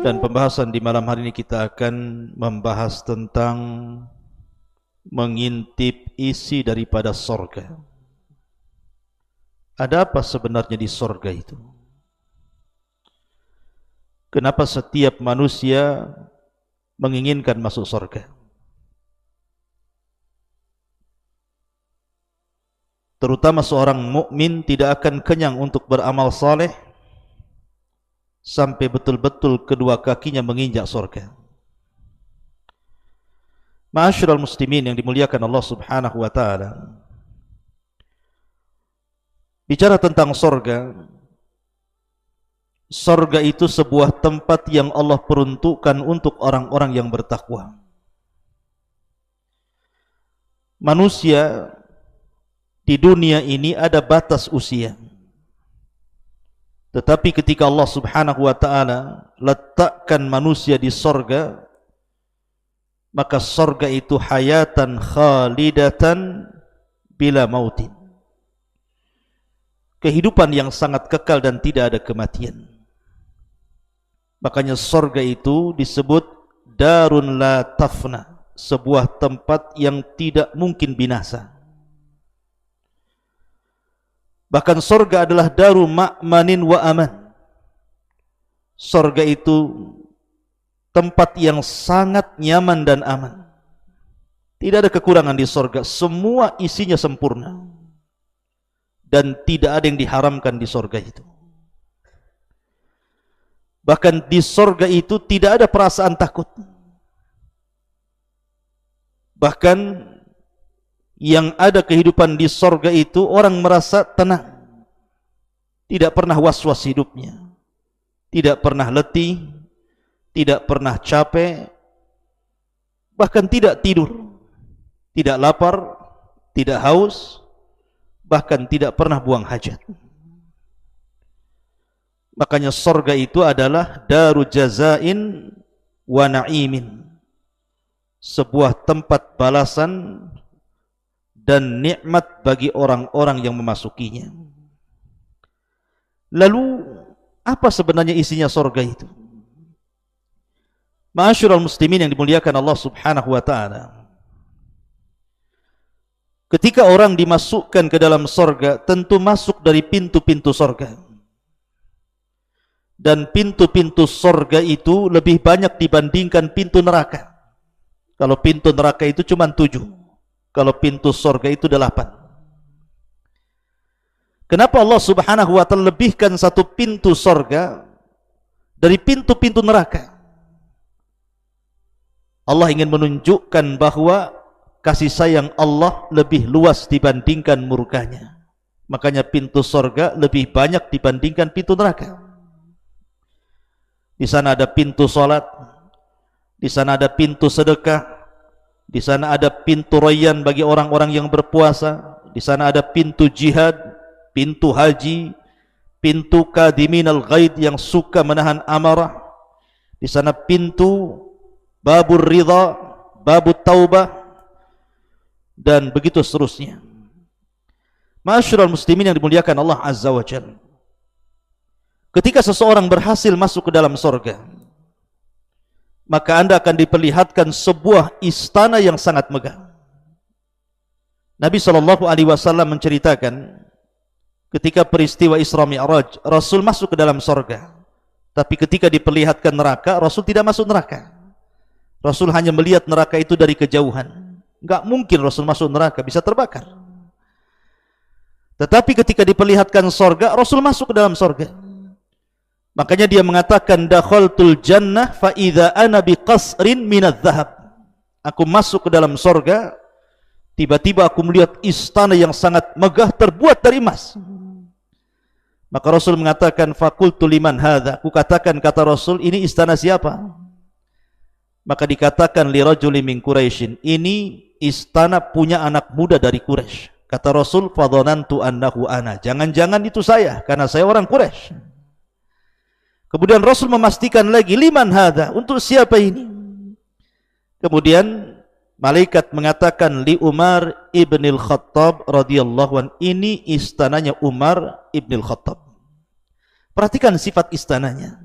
Dan pembahasan di malam hari ini kita akan membahas tentang mengintip isi daripada sorga. Ada apa sebenarnya di sorga itu? Kenapa setiap manusia menginginkan masuk sorga? Terutama seorang mukmin tidak akan kenyang untuk beramal saleh sampai betul-betul kedua kakinya menginjak surga. Ma'asyiral muslimin yang dimuliakan Allah Subhanahu wa taala. Bicara tentang surga, surga itu sebuah tempat yang Allah peruntukkan untuk orang-orang yang bertakwa. Manusia di dunia ini ada batas usia. Tetapi ketika Allah Subhanahu wa taala letakkan manusia di sorga, maka sorga itu hayatan khalidatan bila mautin. Kehidupan yang sangat kekal dan tidak ada kematian. Makanya sorga itu disebut darun la tafna, sebuah tempat yang tidak mungkin binasa. Bahkan sorga adalah daru ma'manin wa aman. Sorga itu tempat yang sangat nyaman dan aman. Tidak ada kekurangan di sorga. Semua isinya sempurna. Dan tidak ada yang diharamkan di sorga itu. Bahkan di sorga itu tidak ada perasaan takut. Bahkan yang ada kehidupan di sorga itu orang merasa tenang, tidak pernah was-was hidupnya, tidak pernah letih, tidak pernah capek, bahkan tidak tidur, tidak lapar, tidak haus, bahkan tidak pernah buang hajat. Makanya sorga itu adalah daru jazain wa na'imin, sebuah tempat balasan dan nikmat bagi orang-orang yang memasukinya. Lalu apa sebenarnya isinya sorga itu? Ma'asyiral muslimin yang dimuliakan Allah Subhanahu wa taala. Ketika orang dimasukkan ke dalam sorga, tentu masuk dari pintu-pintu sorga. Dan pintu-pintu sorga itu lebih banyak dibandingkan pintu neraka. Kalau pintu neraka itu cuma 7. Kalau pintu sorga itu 8. Kenapa Allah Subhanahu wa ta'ala lebihkan satu pintu sorga dari pintu-pintu neraka? Allah ingin menunjukkan bahwa kasih sayang Allah lebih luas dibandingkan murkanya. Makanya pintu sorga lebih banyak dibandingkan pintu neraka. Di sana ada pintu salat, di sana ada pintu sedekah, di sana ada pintu rayyan bagi orang-orang yang berpuasa. Di sana ada pintu jihad, pintu haji, pintu kadiminal ghaid yang suka menahan amarah. Di sana pintu babur ridha, babut taubah, dan begitu seterusnya. Ma'asyiral muslimin yang dimuliakan Allah Azza wa Jalla. Ketika seseorang berhasil masuk ke dalam surga, maka Anda akan diperlihatkan sebuah istana yang sangat megah. Nabi SAW menceritakan ketika peristiwa Isra Mi'raj, Rasul masuk ke dalam surga. Tapi ketika diperlihatkan neraka, Rasul tidak masuk neraka. Rasul hanya melihat neraka itu dari kejauhan. Enggak mungkin Rasul masuk neraka, bisa terbakar. Tetapi ketika diperlihatkan surga, Rasul masuk ke dalam surga. Makanya dia mengatakan dakhaltul jannah fa idza ana biqasrin minadz zahab. Aku masuk ke dalam surga, tiba-tiba aku melihat istana yang sangat megah terbuat dari emas. Maka Rasul mengatakan faqultu liman hadza? Aku katakan, kata Rasul, ini istana siapa? Maka dikatakan li rajulin min Quraisyin, ini istana punya anak muda dari Quraisy. Kata Rasul fadhanantu annahu ana. Jangan-jangan itu saya, karena saya orang Quraisy. Kemudian Rasul memastikan lagi, liman hadza? Untuk siapa ini? Kemudian malaikat mengatakan li Umar ibnil Khattab radhiyallahu an. Ini istananya Umar ibnil Khattab. Perhatikan sifat istananya.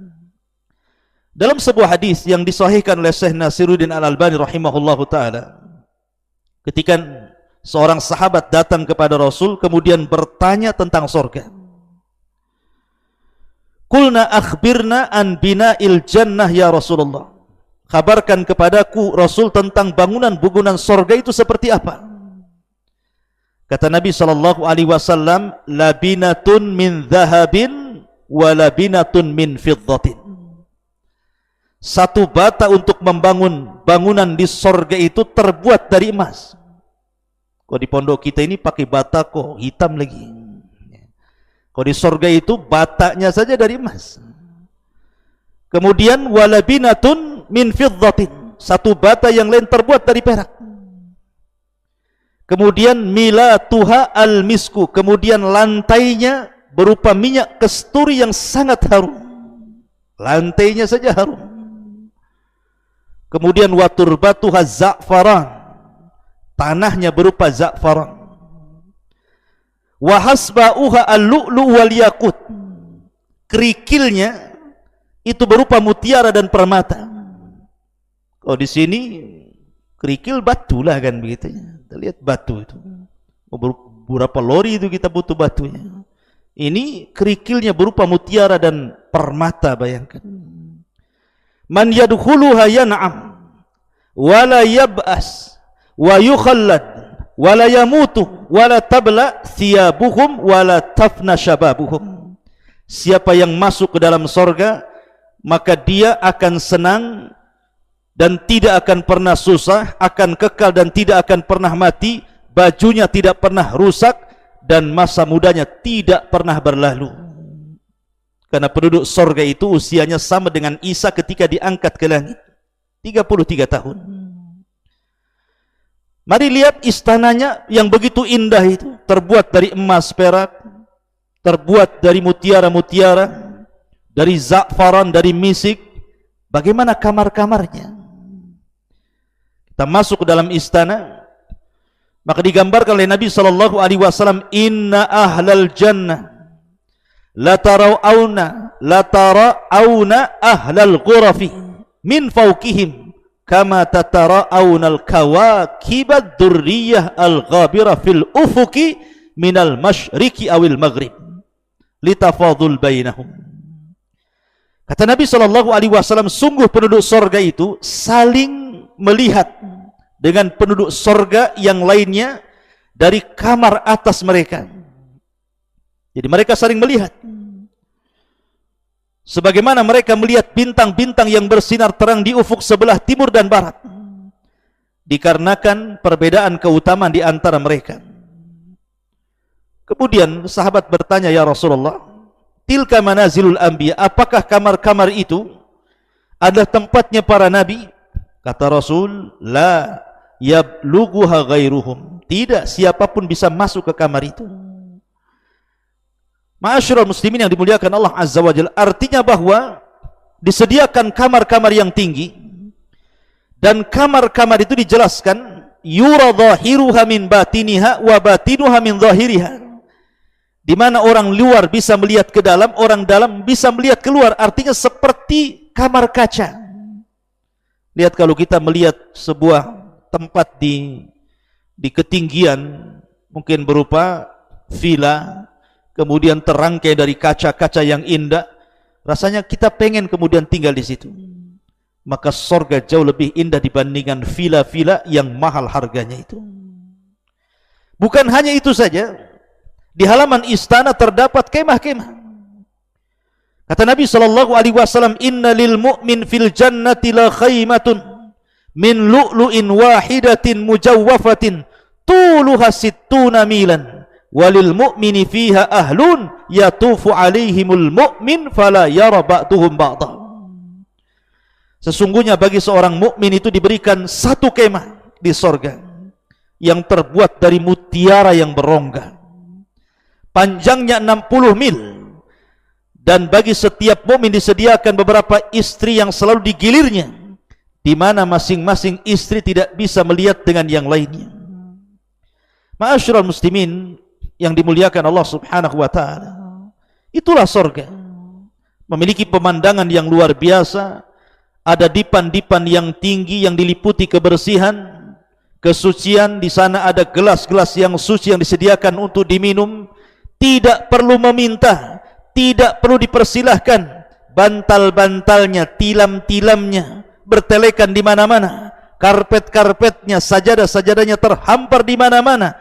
Dalam sebuah hadis yang disahihkan oleh Syekh Nasiruddin Al-Albani rahimahullahu taala, ketika seorang sahabat datang kepada Rasul kemudian bertanya tentang surga. Qulna akhbirna an bina'il jannah ya Rasulullah. Kabarkan kepadaku Rasul tentang bangunan-bangunan surga itu seperti apa? Kata Nabi sallallahu alaihi wasallam, labinatun min dhahabin wa labinatun min fiddatin. Satu bata untuk membangun bangunan di sorga itu terbuat dari emas. Kok di pondok kita ini pakai bata kok hitam lagi. Kok di sorga itu batanya saja dari emas. Kemudian walabinatun min fiddatin. Satu bata yang lain terbuat dari perak. Kemudian milatuha al-misku. Kemudian lantainya berupa minyak kasturi yang sangat harum. Lantainya saja harum. Kemudian waturbatuha za'faran, tanahnya berupa za'faran. Wa hasba'uha al-lu'lu' wal yakut, kerikilnya itu berupa mutiara dan permata. Oh, di sini kerikil batu lah kan begitu. Kita lihat batu itu. Berapa lori itu kita butuh batunya. Ini kerikilnya berupa mutiara dan permata, bayangkan. Man yadkhuluha yan'am wa la yab'as wa yukhallad wa la yamutu wa la tabla thiyabuhum wa la tafna shababuhum. Siapa yang masuk ke dalam sorga, maka dia akan senang dan tidak akan pernah susah, akan kekal dan tidak akan pernah mati, bajunya tidak pernah rusak dan masa mudanya tidak pernah berlalu. Karena penduduk sorga itu usianya sama dengan Isa ketika diangkat ke langit, 33 tahun. Mari lihat istananya yang begitu indah itu, terbuat dari emas perak, terbuat dari mutiara-mutiara, dari za'faran, dari misik. Bagaimana kamar-kamarnya? Kita masuk ke dalam istana, maka digambarkan oleh Nabi SAW, inna ahlal jannah la tarawna ahlal ghurafi min fawqihim kama tatara'awna al-kawakibad durriyah al-ghabira fil ufuki minal masyriqi awil maghrib litafadul bainahum. Kata Nabi SAW, sungguh penduduk sorga itu saling melihat dengan penduduk sorga yang lainnya dari kamar atas mereka. Jadi mereka saling melihat. Sebagaimana mereka melihat bintang-bintang yang bersinar terang di ufuk sebelah timur dan barat. Dikarenakan perbedaan keutamaan di antara mereka. Kemudian sahabat bertanya, ya Rasulullah, tilka manazilul anbiya, apakah kamar-kamar itu adalah tempatnya para nabi? Kata Rasul, la yablughuha ghairuhum. Tidak, siapapun bisa masuk ke kamar itu. Ma'asyiral muslimin yang dimuliakan Allah Azza wa Jalla, artinya bahwa disediakan kamar-kamar yang tinggi, dan kamar-kamar itu dijelaskan yura dhahiruha min batiniha wa batinuha min dhahiriha, di mana orang luar bisa melihat ke dalam, orang dalam bisa melihat keluar. Artinya seperti kamar kaca. Lihat kalau kita melihat sebuah tempat di ketinggian, mungkin berupa villa, kemudian terangkai dari kaca-kaca yang indah, rasanya kita pengen kemudian tinggal di situ. Maka surga jauh lebih indah dibandingkan villa-villa yang mahal harganya itu. Bukan hanya itu saja, di halaman istana terdapat kemah-kemah. Kata Nabi SAW, inna lil mu'min fil jannati la khaymatun min lu'lu'in wahidatin mujawwafatin tuluha sittuna milan. Walil mu'mini fiha ahlun yatufu alaihimul mu'min fala yara ba'duhum ba'dah. Sesungguhnya bagi seorang mukmin itu diberikan satu kemah di sorga yang terbuat dari mutiara yang berongga, panjangnya 60 mil, dan bagi setiap mukmin disediakan beberapa istri yang selalu digilirnya, di mana masing-masing istri tidak bisa melihat dengan yang lainnya. Ma'asyiral muslimin yang dimuliakan Allah Subhanahu wa taala, itulah surga. Memiliki pemandangan yang luar biasa, ada dipan-dipan yang tinggi yang diliputi kebersihan, kesucian. Di sana ada gelas-gelas yang suci yang disediakan untuk diminum. Tidak perlu meminta, tidak perlu dipersilahkan. Bantal-bantalnya, tilam-tilamnya bertelekan di mana-mana. Karpet-karpetnya, sajadah-sajadahnya terhampar di mana-mana,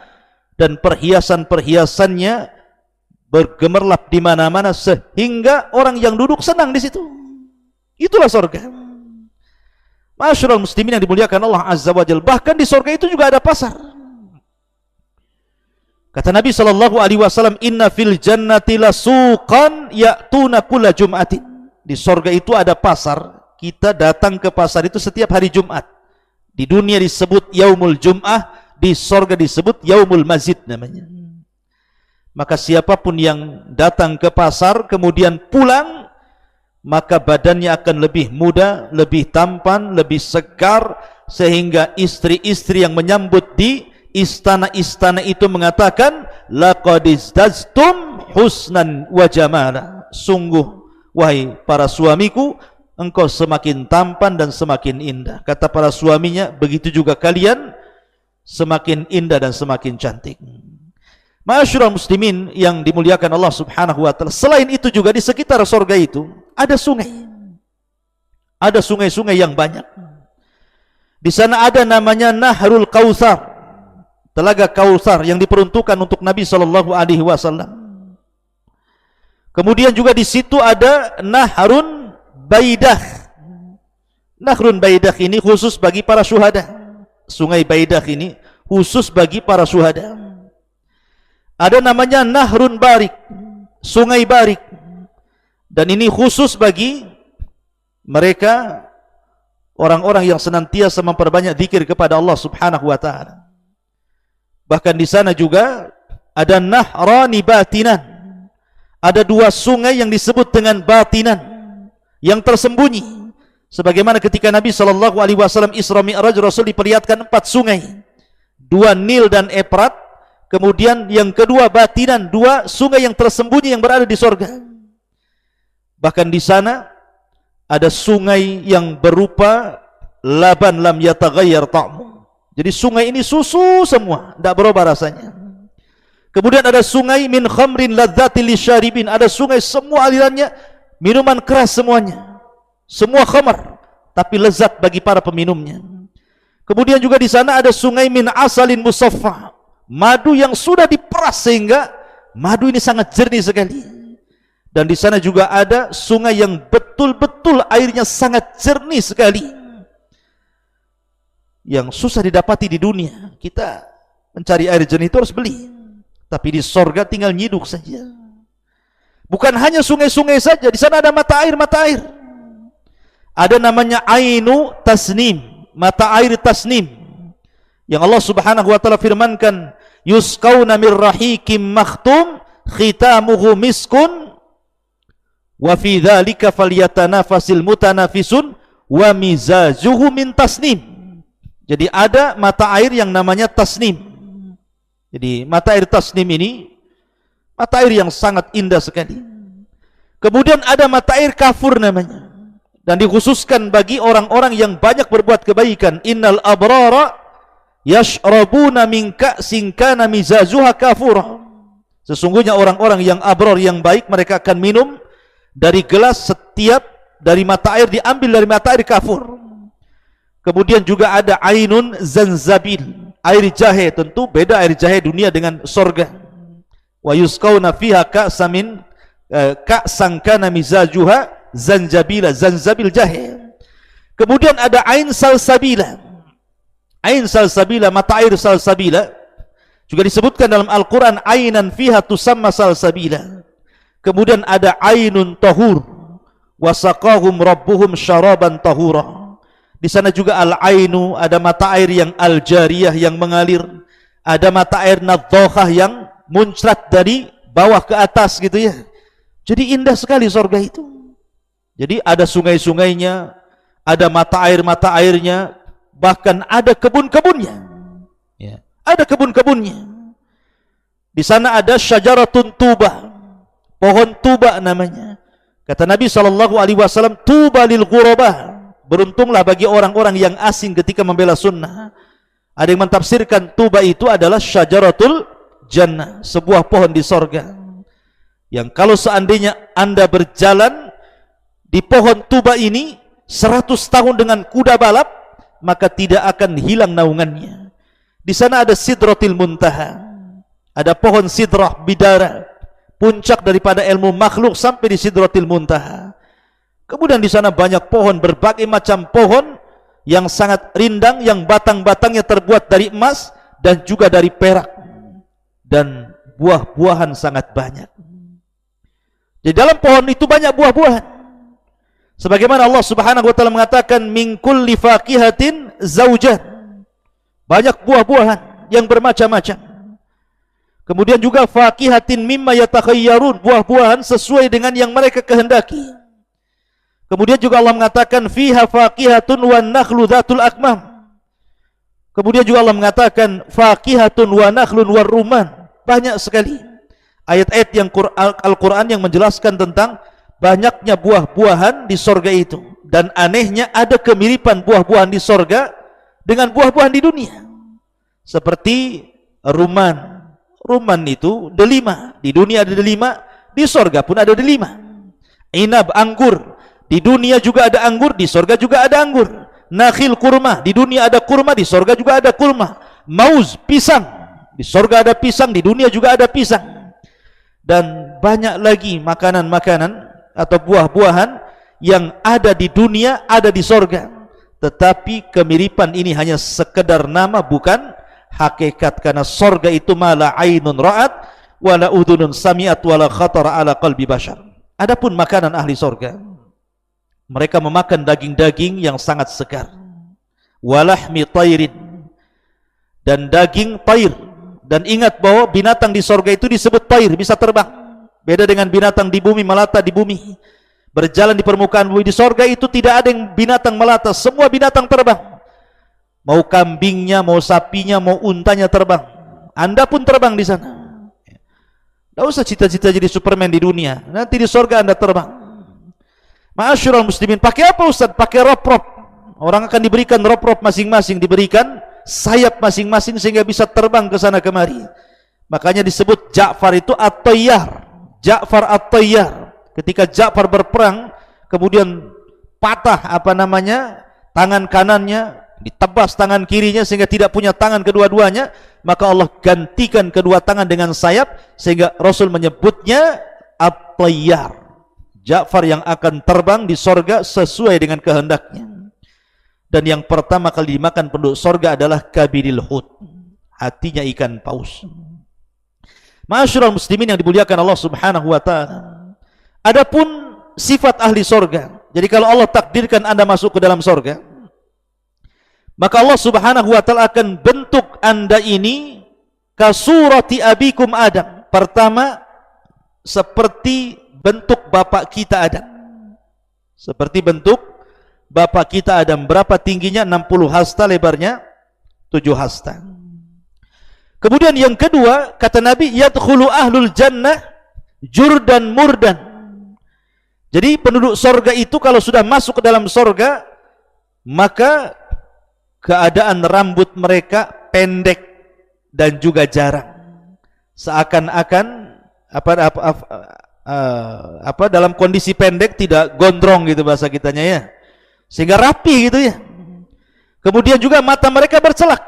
dan perhiasan-perhiasannya bergemerlap di mana-mana sehingga orang yang duduk senang di situ. Itulah surga. Masyarul muslimin yang dimuliakan Allah Azza wa Jalla. Bahkan di surga itu juga ada pasar. Kata Nabi sallallahu alaihi wasallam, "Inna fil jannati lasuqan ya'tuna kulla jum'atin." Di surga itu ada pasar. Kita datang ke pasar itu setiap hari Jumat. Di dunia disebut Yaumul Jum'ah, di surga disebut Yaumul Masjid namanya. Maka siapapun yang datang ke pasar kemudian pulang, maka badannya akan lebih muda, lebih tampan, lebih segar, sehingga istri-istri yang menyambut di istana-istana itu mengatakan, laqad izdaztum husnan wa jamala. Sungguh wahai para suamiku, engkau semakin tampan dan semakin indah. Kata para suaminya, begitu juga kalian semakin indah dan semakin cantik. Ma'asyiral muslimin yang dimuliakan Allah Subhanahu wa taala. Selain itu juga di sekitar surga itu ada sungai. Ada sungai-sungai yang banyak. Di sana ada namanya Nahrul Kautsar. Telaga Kautsar yang diperuntukkan untuk Nabi sallallahu alaihi wasallam. Kemudian juga di situ ada Nahrun Baidah. Nahrun Baidah ini khusus bagi para syuhada. Sungai Baidah ini khusus bagi para syuhada. Ada namanya Nahrun Barik, Sungai Barik, dan ini khusus bagi mereka orang-orang yang senantiasa memperbanyak zikir kepada Allah Subhanahu wa taala. Bahkan di sana juga ada Nahrani Batinan. Ada dua sungai yang disebut dengan batinan, yang tersembunyi. Sebagaimana ketika Nabi sallallahu alaihi wasallam Isra Mi'raj, Rasul diperlihatkan 4 sungai. 2 Nil dan Efrat. Kemudian yang kedua batinan, 2 sungai yang tersembunyi yang berada di surga. Bahkan di sana ada sungai yang berupa laban lam yataghayyar ta'mu. Jadi sungai ini susu semua, tidak berubah rasanya. Kemudian ada sungai min khamrin ladzati lisyaribin. Ada sungai semua alirannya minuman keras semuanya. Semua khamar, tapi lezat bagi para peminumnya. Kemudian juga di sana ada sungai min asalin musaffa. Madu yang sudah diperas sehingga madu ini sangat jernih sekali. Dan di sana juga ada sungai yang betul-betul airnya sangat jernih sekali, yang susah didapati di dunia. Kita mencari air jernih itu harus beli, tapi di sorga tinggal nyiduk saja. Bukan hanya sungai-sungai saja, di sana ada mata air. Ada namanya Ainu Tasnim, mata air Tasnim, yang Allah Subhanahu wa taala firmankan, yusqauna mir rahikim makhtum khitamuhu miskun wa fi dzalika falyatanafasil mutanafisun wa mizajuhu min tasnim. Jadi ada mata air yang namanya tasnim. Jadi mata air tasnim ini mata air yang sangat indah sekali. Kemudian ada mata air kafur namanya, dan dikhususkan bagi orang-orang yang banyak berbuat kebaikan. Innal abrara yashrabuna min ka'sin kana mizajuha kafura. Sesungguhnya orang-orang yang abrar, yang baik, mereka akan minum dari gelas setiap dari mata air diambil dari mata air kafur. Kemudian juga ada Ainun Zanzabil, air jahe. Tentu beda air jahe dunia dengan sorga. Wa yusqauna fiha ka'san kana mizajuha zanjabila, zanzabil jahe. Kemudian ada Ain Salsabila. Ain Salsabila, mata air Salsabila, juga disebutkan dalam Al-Quran, Ainan fiha tusamma Salsabila. Kemudian ada Ainun Tahur, wasaqahum rabbuhum syaraban tahura. Di sana juga Al-Ainu, ada mata air yang Al-Jariyah, yang mengalir. Ada mata air Nadhokhah yang muncrat dari bawah ke atas gitu ya. Jadi indah sekali surga itu. Jadi ada sungai-sungainya, ada mata airnya, bahkan ada kebun-kebunnya. Ya, ada kebun-kebunnya. Di sana ada syajaratun tuba, pohon tuba namanya. Kata Nabi sallallahu alaihi wasallam, tuba lil ghurabah, Beruntunglah bagi orang-orang yang asing ketika membela sunnah. Ada yang mentafsirkan tuba itu adalah syajaratul jannah, sebuah pohon di sorga, yang kalau seandainya Anda berjalan di pohon tuba ini 100 tahun dengan kuda balap, maka tidak akan hilang naungannya. Di sana ada sidratil muntaha, ada pohon sidrah bidara, puncak daripada ilmu makhluk sampai di sidratil muntaha. Kemudian di sana banyak pohon, berbagai macam pohon yang sangat rindang, yang batang-batangnya terbuat dari emas dan juga dari perak, dan buah-buahan sangat banyak. Di dalam pohon itu banyak buah-buahan. Sebagaimana Allah Subhanahu wa taala mengatakan min kulli faqihatin zaujan. Banyak buah-buahan yang bermacam-macam. Kemudian juga faqihatin mimma yatakhayyarun, buah-buahan sesuai dengan yang mereka kehendaki. Kemudian juga Allah mengatakan fiha faqihatun wan nakhlu dzatul akmam. Kemudian juga Allah mengatakan faqihatun wa nakhlun war rumman. Banyak sekali ayat-ayat yang Al-Qur'an yang menjelaskan tentang banyaknya buah-buahan di sorga itu. Dan anehnya ada kemiripan buah-buahan di sorga dengan buah-buahan di dunia. Seperti rumman. Rumman itu delima. Di dunia ada delima, di sorga pun ada delima. Inab, anggur. Di dunia juga ada anggur, di sorga juga ada anggur. Nakhil, kurma. Di dunia ada kurma, di sorga juga ada kurma. Mauz, pisang. Di sorga ada pisang, di dunia juga ada pisang. Dan banyak lagi makanan-makanan atau buah-buahan yang ada di dunia, ada di sorga. Tetapi kemiripan ini hanya sekedar nama, bukan hakikat. Karena sorga itu mala ainun ra'at, wala udhunun sami'at, wala khatara ala qalbi bashar. Adapun makanan ahli sorga, mereka memakan daging-daging yang sangat segar, walahmi tairin, dan daging tair. Dan ingat bahwa binatang di sorga itu disebut tair, bisa terbang. Beda dengan binatang di bumi, melata di bumi, berjalan di permukaan bumi. Di sorga itu tidak ada yang binatang melata, semua binatang terbang. Mau kambingnya, mau sapinya, mau untanya terbang. Anda pun terbang di sana. Tidak usah cita-cita jadi Superman di dunia, nanti di sorga Anda terbang. Ma'asyiral muslimin, pakai apa Ustaz? Pakai rop-rop. Orang akan diberikan rop-rop masing-masing, diberikan sayap masing-masing sehingga bisa terbang ke sana kemari. Makanya disebut Ja'far itu at-tayyar. Ja'far at-tayyar. Ketika Ja'far berperang, kemudian patah tangan kanannya, ditebas tangan kirinya sehingga tidak punya tangan kedua-duanya, maka Allah gantikan kedua tangan dengan sayap sehingga Rasul menyebutnya at-tayyar. Ja'far yang akan terbang di sorga sesuai dengan kehendaknya. Dan yang pertama kali dimakan penduduk sorga adalah kabidil hut, hatinya ikan paus. Ma'asyiral muslimin yang dimuliakan Allah Subhanahu wa ta'ala, adapun sifat ahli sorga, jadi kalau Allah takdirkan Anda masuk ke dalam sorga, maka Allah Subhanahu wa ta'ala akan bentuk Anda ini kasurati abikum Adam. Pertama, seperti bentuk bapak kita Adam. Seperti bentuk bapak kita Adam. Berapa tingginya? 60 hasta, lebarnya 7 hasta. Kemudian yang kedua, kata Nabi, yadkhulu ahlul jannah jurdan murdan. Jadi penduduk sorga itu kalau sudah masuk ke dalam sorga, maka keadaan rambut mereka pendek dan juga jarang. Seakan-akan dalam kondisi pendek, tidak gondrong gitu bahasa kitanya ya, sehingga rapi gitu ya. Kemudian juga mata mereka bercelak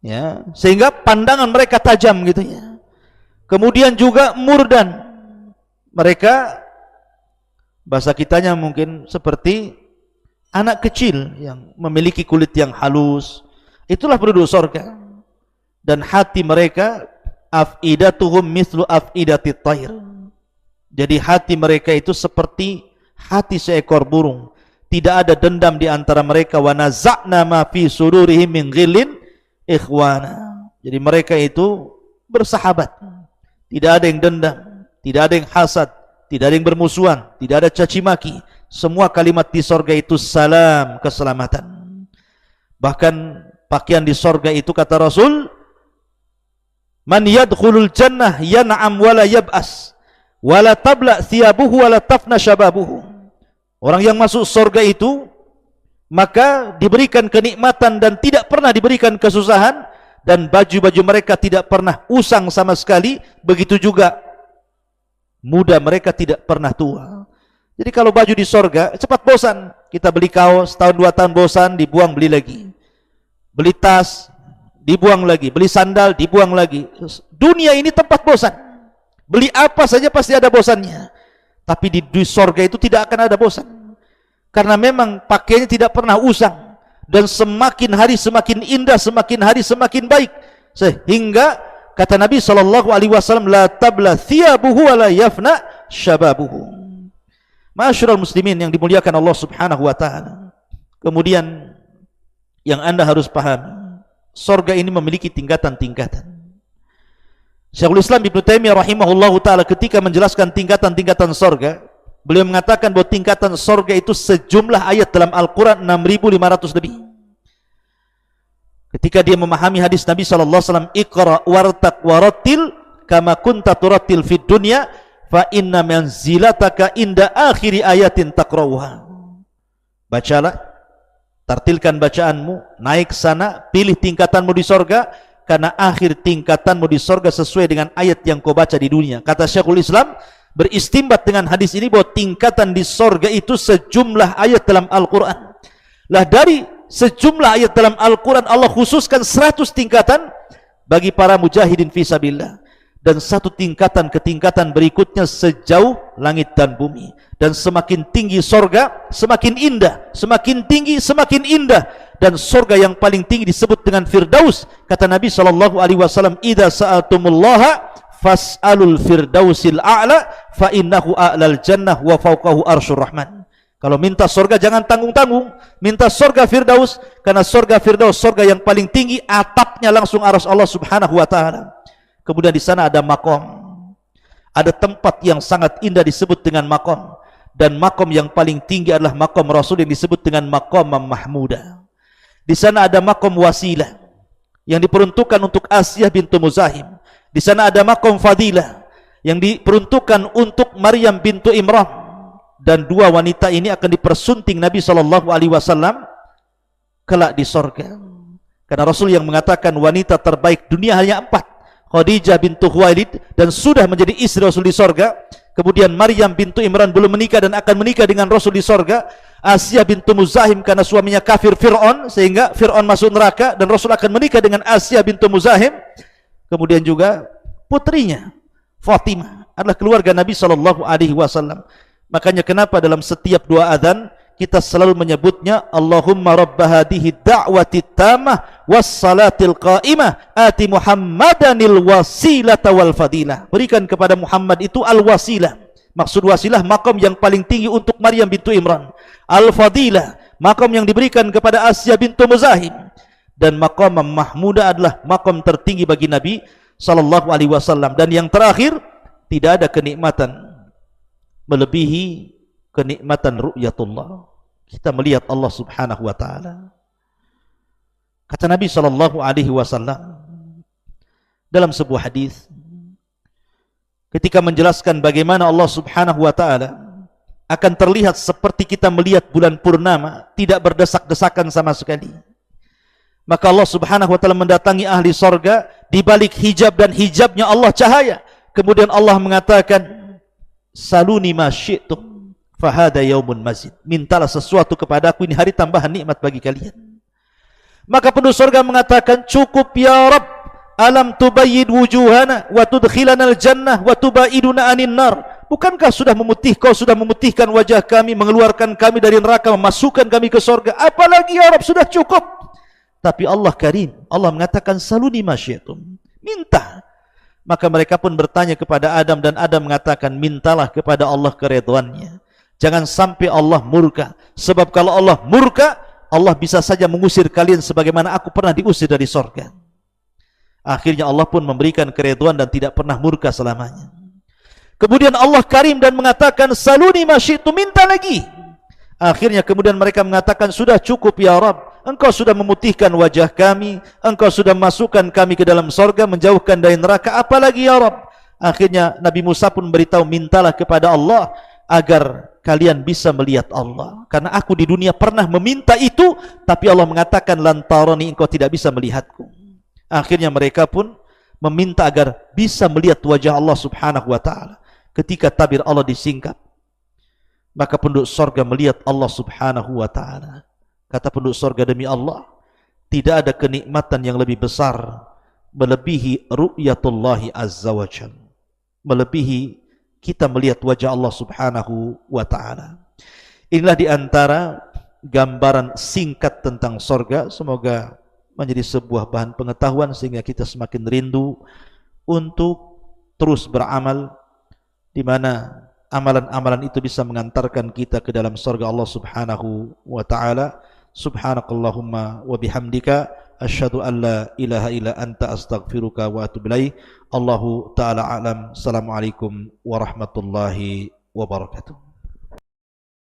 ya, sehingga pandangan mereka tajam gitu ya. Kemudian juga murdan, mereka bahasa kitanya mungkin seperti anak kecil yang memiliki kulit yang halus. Itulah penduduk sorga. Dan hati mereka afidatuhum mislu afidatit tayr. Jadi hati mereka itu seperti hati seekor burung. Tidak ada dendam di antara mereka. Wa naza'na ma fi sudurihim min ghillin ikhwana. Jadi mereka itu bersahabat. Tidak ada yang dendam, tidak ada yang hasad, tidak ada yang bermusuhan, tidak ada caci maki. Semua kalimat di sorga itu salam, keselamatan. Bahkan pakaian di sorga itu kata Rasul, man yadkhulul jannah yan'am wala yab'as wala tabla thiyabuhu wala tafna syababuhu. Orang yang masuk surga itu maka diberikan kenikmatan dan tidak pernah diberikan kesusahan, dan baju-baju mereka tidak pernah usang sama sekali. Begitu juga muda mereka tidak pernah tua. Jadi kalau baju di sorga cepat bosan. Kita beli kaos tahun 2 tahun bosan, dibuang beli lagi. Beli tas dibuang lagi, beli sandal dibuang lagi. Dunia ini tempat bosan. Beli apa saja pasti ada bosannya. Tapi di sorga itu tidak akan ada bosan. Karena memang pakaiannya tidak pernah usang. Dan semakin hari semakin indah, semakin hari semakin baik. Sehingga kata Nabi SAW, la tabla thiyabuhu wa la yafna syababuhu. Ma'asyiral muslimin yang dimuliakan Allah Subhanahu wa taala. Kemudian yang Anda harus paham, sorga ini memiliki tingkatan-tingkatan. Syekhul Islam Ibnu Taimiyah rahimahullahu taala ketika menjelaskan tingkatan-tingkatan sorga, beliau mengatakan bahwa tingkatan sorga itu sejumlah ayat dalam Al-Quran 6.500 lebih. Ketika dia memahami hadis Nabi SAW, Iqra wartaq warattil kama kunta turattil fid dunya fa inna manzilataka inda akhiri ayatin taqra'uha. Bacalah, tartilkan bacaanmu, naik sana, pilih tingkatanmu di sorga, karena akhir tingkatanmu di sorga sesuai dengan ayat yang kau baca di dunia. Kata Syekhul Islam, beristimbat dengan hadis ini bahwa tingkatan di sorga itu sejumlah ayat dalam Al-Quran. Lah dari sejumlah ayat dalam Al-Quran, Allah khususkan 100 tingkatan bagi para mujahidin fisabilillah. Dan satu tingkatan ke tingkatan berikutnya sejauh langit dan bumi. Dan semakin tinggi sorga, semakin indah. Semakin tinggi, semakin indah. Dan sorga yang paling tinggi disebut dengan Firdaus. Kata Nabi SAW, idza sa'altumullaha fas'alul firdausil a'la fa innahu a'lal jannah wa fawqahu arsyur rahman. Kalau minta sorga jangan tanggung-tanggung, minta sorga Firdaus, karena sorga Firdaus sorga yang paling tinggi, atapnya langsung arsy Allah Subhanahu wa taala. Kemudian di sana ada makom, ada tempat yang sangat indah disebut dengan makom, dan makom yang paling tinggi adalah makom Rasul yang disebut dengan makom mahmudah. Di sana ada makom wasilah yang diperuntukkan untuk Asyah bintu Muzahim. Di sana ada makom fadilah yang diperuntukkan untuk Maryam bintu Imran, dan dua wanita ini akan dipersunting Nabi SAW kelak di sorga. Karena Rasul yang mengatakan wanita terbaik dunia hanya 4, Khadijah bintu Khuwailid, dan sudah menjadi istri Rasul di sorga. Kemudian Maryam bintu Imran belum menikah dan akan menikah dengan Rasul di sorga. Asyah bintu Muzahim karena suaminya kafir Fir'aun, sehingga Fir'aun masuk neraka dan Rasul akan menikah dengan Asyah bintu Muzahim. Kemudian juga putrinya Fatimah adalah keluarga Nabi SAW. Makanya kenapa dalam setiap doa adzan kita selalu menyebutnya Allahumma rabb hadhihi da'wati tammah was salatil qa'imah ati Muhammadanil wasilata wal fadilah. Berikan kepada Muhammad itu al-wasilah. Maksud wasilah makom yang paling tinggi untuk Maryam bintu Imran. Al-fadilah makom yang diberikan kepada Asyah bintu Muzahim. Dan makom mahmudah adalah makom tertinggi bagi Nabi SAW. Dan yang terakhir, tidak ada kenikmatan melebihi kenikmatan ru'yatullah. Kita melihat Allah Subhanahu wa taala. Kata Nabi SAW dalam sebuah hadis ketika menjelaskan bagaimana Allah Subhanahu wa taala akan terlihat seperti kita melihat bulan purnama, tidak berdesak-desakan sama sekali. Maka Allah Subhanahu wa taala mendatangi ahli sorga, di balik hijab dan hijabnya Allah cahaya. Kemudian Allah mengatakan, saluni ma syi'tum fahada yaumun mazid. Mintalah sesuatu kepadaku, ini hari tambahan nikmat bagi kalian. Maka penduduk surga mengatakan, cukup ya Rabb, alam tubayyid wujuhana wa tudkhilana al-jannah wa tubaiduna anin nar. Bukankah kau sudah memutihkan wajah kami, mengeluarkan kami dari neraka, memasukkan kami ke surga? Apalagi ya Rabb, sudah cukup. Tapi Allah karim, Allah mengatakan saluni ma syi'tum, minta. Maka mereka pun bertanya kepada Adam, dan Adam mengatakan, mintalah kepada Allah keridhaannya. Jangan sampai Allah murka. Sebab kalau Allah murka, Allah bisa saja mengusir kalian sebagaimana aku pernah diusir dari surga. Akhirnya Allah pun memberikan keridhaan dan tidak pernah murka selamanya. Kemudian Allah karim dan mengatakan, saluni ma syi'tum, minta lagi. Akhirnya kemudian mereka mengatakan, sudah cukup ya Rabb, engkau sudah memutihkan wajah kami, engkau sudah masukkan kami ke dalam surga, menjauhkan dari neraka, apalagi ya Rabb. Akhirnya Nabi Musa pun beritahu, mintalah kepada Allah agar kalian bisa melihat Allah. Karena aku di dunia pernah meminta itu, tapi Allah mengatakan lan tarani, engkau tidak bisa melihatku. Akhirnya mereka pun meminta agar bisa melihat wajah Allah subhanahu wa ta'ala. Ketika tabir Allah disingkap, maka penduduk sorga melihat Allah subhanahu wa ta'ala. Kata penduduk sorga, demi Allah, tidak ada kenikmatan yang lebih besar melebihi ru'yatullahi azza wa jal, melebihi kita melihat wajah Allah subhanahu wa ta'ala. Inilah diantara gambaran singkat tentang sorga. Semoga menjadi sebuah bahan pengetahuan sehingga kita semakin rindu untuk terus beramal, di mana amalan-amalan itu bisa mengantarkan kita ke dalam sorga Allah subhanahu wa ta'ala. Subhanakallahumma wa bihamdika asyhadu an la ilaha illa anta astaghfiruka wa atubu ilaik. Allahu ta'ala alam. Assalamualaikum warahmatullahi wabarakatuh.